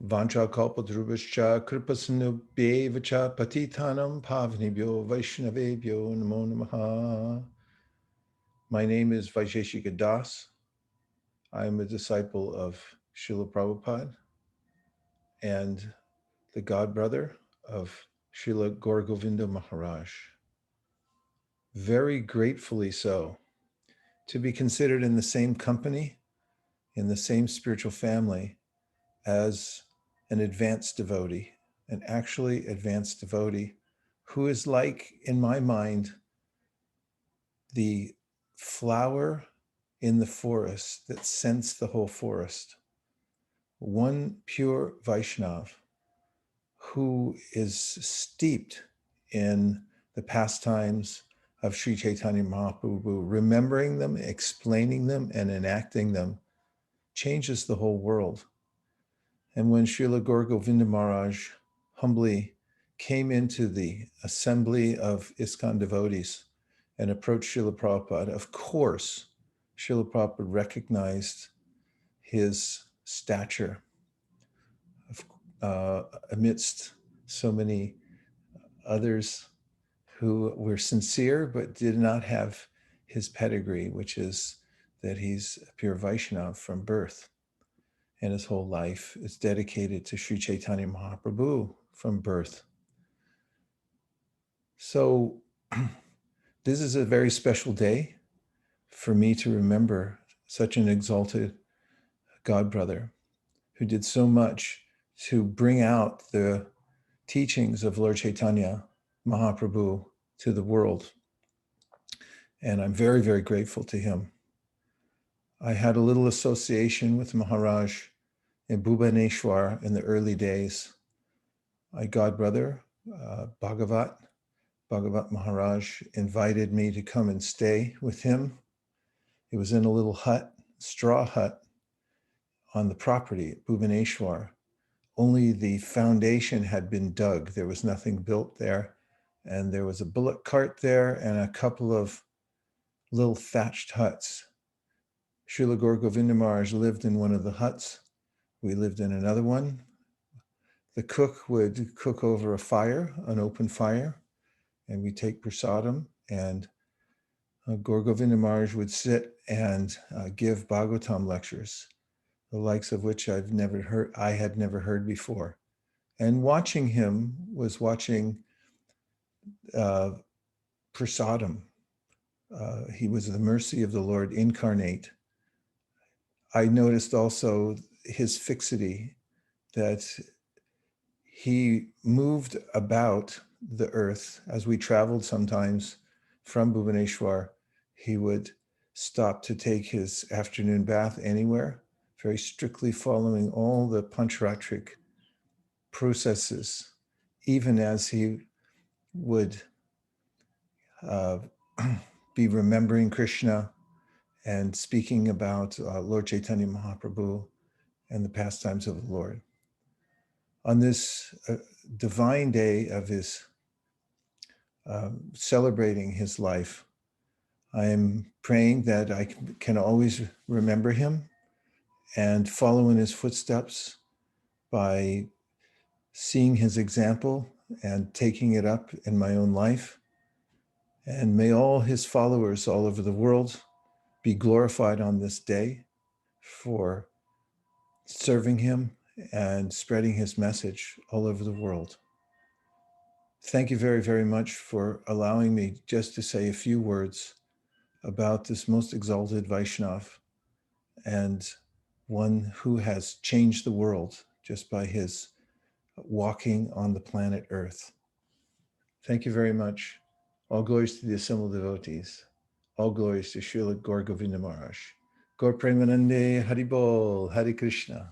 Vancha kalpadrubhascha kripasanubhyevacha patitanam pavnibhyo vaishnavebhyo namo namaha. My name is Vaisesika Das. I am a disciple of Srila Prabhupada and the godbrother of Srila Gour Govinda Maharaj. Very gratefully so, to be considered in the same company, in the same spiritual family as an advanced devotee, an actually advanced devotee who is like, in my mind, the flower in the forest that scents the whole forest. One pure Vaishnav who is steeped in the pastimes of Sri Chaitanya Mahaprabhu, remembering them, explaining them, and enacting them, changes the whole world. And when Srila Gour Govinda Maharaj humbly came into the assembly of ISKCON devotees and approached Srila Prabhupada, of course, Srila Prabhupada recognized his stature amidst so many others who were sincere but did not have his pedigree, which is that he's a pure Vaishnava from birth. And his whole life is dedicated to Sri Chaitanya Mahaprabhu from birth. So this is a very special day for me to remember such an exalted godbrother who did so much to bring out the teachings of Lord Chaitanya Mahaprabhu to the world. And I'm very, very grateful to him. I had a little association with Maharaj in Bhubaneswar in the early days. My godbrother, Bhagavat Maharaj, invited me to come and stay with him. It was in a little hut, straw hut on the property at Bhubaneswar. Only the foundation had been dug. There was nothing built there. And there was a bullock cart there and a couple of little thatched huts. Srila Gour Govinda Maharaj lived in one of the huts. We lived in another one. The cook would cook over a fire, an open fire, and we take prasadam, and Gour Govinda Maharaj would sit and give Bhagavatam lectures, the likes of which I had never heard before. And watching him was watching prasadam. He was the mercy of the Lord incarnate. I noticed also his fixity, that he moved about the earth as we traveled sometimes from Bhubaneswar. He would stop to take his afternoon bath anywhere, very strictly following all the pancharatric processes, even as he would be remembering Krishna and speaking about Lord Chaitanya Mahaprabhu and the pastimes of the Lord. On this divine day of his celebrating his life, I am praying that I can always remember him and follow in his footsteps by seeing his example and taking it up in my own life. And may all his followers all over the world be glorified on this day for serving him and spreading his message all over the world. Thank you very, very much for allowing me just to say a few words about this most exalted Vaishnav and one who has changed the world just by his walking on the planet Earth. Thank you very much. All glories to the assembled devotees. All glories to Srila Gour Govinda Maharaj. Gaur Premanande Haribol, Hare Krishna.